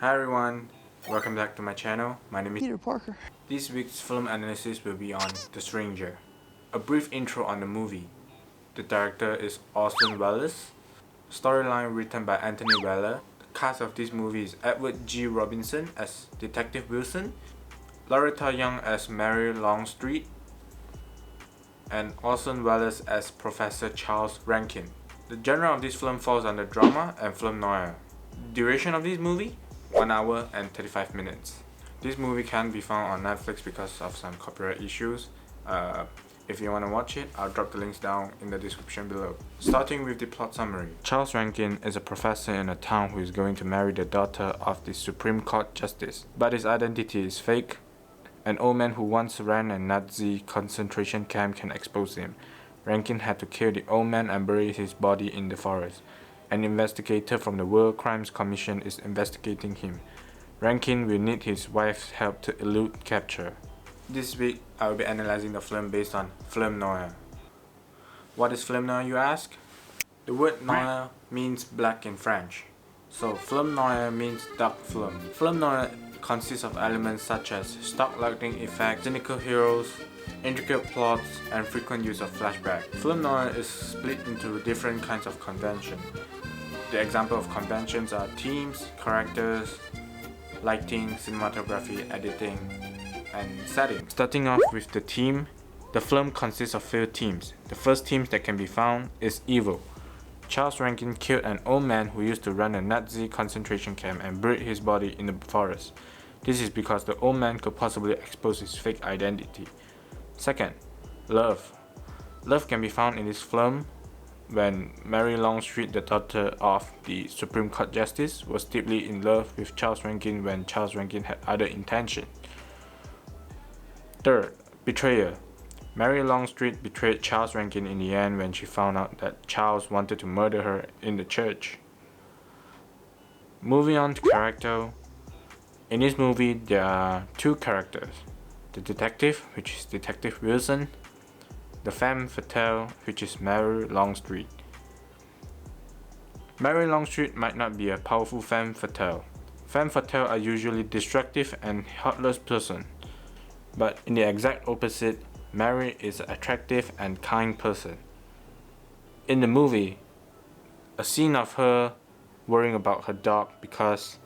Hi everyone, welcome back to my channel. My name is Peter Parker. This week's film analysis will be on The Stranger. A brief intro on the movie. The director is Orson Welles. Storyline written by Anthony Weller. The cast of this movie is Edward G. Robinson as Detective Wilson, Loretta Young as Mary Longstreet, and Orson Welles as Professor Charles Rankin. The genre of this film falls under drama and film noir. Duration of this movie? 1 hour and 35 minutes. This movie can be found on Netflix because of some copyright issues. If you want to watch it, I'll drop the links down in the description below. Starting with the plot summary. Charles Rankin is a professor in a town who is going to marry the daughter of the Supreme Court Justice, but his identity is fake. An old man who once ran a Nazi concentration camp can expose him. Rankin had to kill the old man and bury his body in the forest. An investigator from the World Crimes Commission is investigating him. Rankin will need his wife's help to elude capture. This week, I will be analyzing the film based on Film Noir. What is Film Noir, you ask? The word noir means black in French. So Film Noir means dark film. Film Noir consists of elements such as stock lighting effects, cynical heroes, intricate plots, and frequent use of flashback. Film Noir is split into different kinds of convention. The example of conventions are themes, characters, lighting, cinematography, editing, and setting. Starting off with the theme, the film consists of 4 themes. The first theme that can be found is evil. Charles Rankin killed an old man who used to run a Nazi concentration camp and buried his body in the forest. This is because the old man could possibly expose his fake identity. Second, love. Love can be found in this film when Mary Longstreet, the daughter of the Supreme Court Justice, was deeply in love with Charles Rankin when Charles Rankin had other intentions. Third, betrayal. Mary Longstreet betrayed Charles Rankin in the end when she found out that Charles wanted to murder her in the church. Moving on to character. In this movie, there are 2 characters. The detective, which is Detective Wilson. The femme fatale, which is Mary Longstreet. Mary Longstreet might not be a powerful femme fatale. Femme fatale are usually destructive and heartless person. But in the exact opposite, Mary is an attractive and kind person. In the movie, a scene of her worrying about her dog because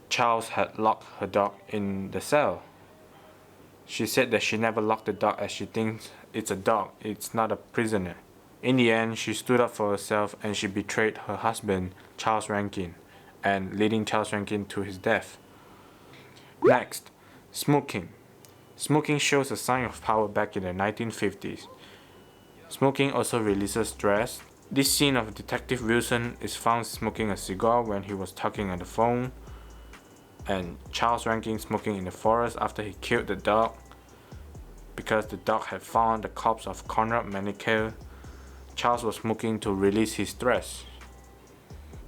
Charles had locked her dog in the cell. She said that she never locked the dog as she thinks it's a dog, it's not a prisoner. In the end, she stood up for herself and she betrayed her husband, Charles Rankin, and leading Charles Rankin to his death. Next, smoking. Smoking shows a sign of power back in the 1950s. Smoking also releases stress. This scene of Detective Wilson is found smoking a cigar when he was talking on the phone, and Charles Rankin smoking in the forest after he killed the dog because the dog had found the corpse of Conrad Manikel. Charles was smoking to release his stress.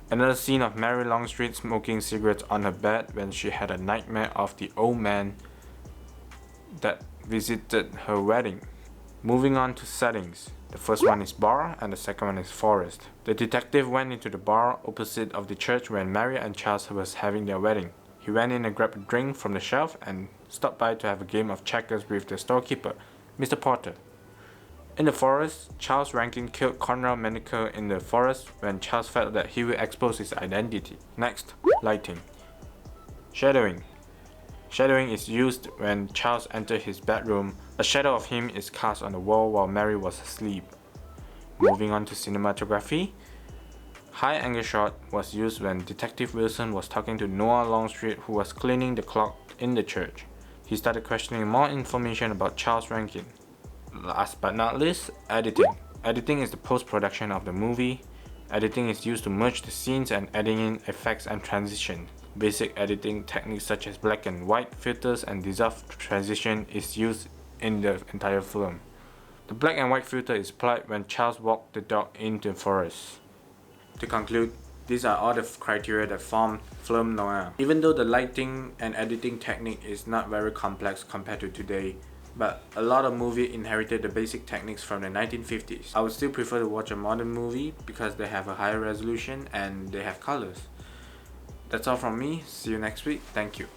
Another scene of Mary Longstreet smoking cigarettes on her bed when she had a nightmare of the old man that visited her wedding. Moving on to settings. The first one is bar and the second one is forest. The detective went into the bar opposite of the church when Mary and Charles was having their wedding. He went in and grabbed a drink from the shelf and stopped by to have a game of checkers with the storekeeper, Mr. Porter. In the forest, Charles Rankin killed Conrad Maniker in the forest when Charles felt that he would expose his identity. Next, lighting. Shadowing. Shadowing is used when Charles entered his bedroom. A shadow of him is cast on the wall while Mary was asleep. Moving on to cinematography. High angle shot was used when Detective Wilson was talking to Noah Longstreet, who was cleaning the clock in the church. He started questioning more information about Charles Rankin. Last but not least, editing. Editing is the post-production of the movie. Editing is used to merge the scenes and adding in effects and transition. Basic editing techniques such as black and white filters and dissolve transition is used in the entire film. The black and white filter is applied when Charles walked the dog into the forest. To conclude, these are all the criteria that form film noir. Even though the lighting and editing technique is not very complex compared to today, but a lot of movies inherited the basic techniques from the 1950s. I would still prefer to watch a modern movie because they have a higher resolution and they have colors. That's all from me. See you next week. Thank you.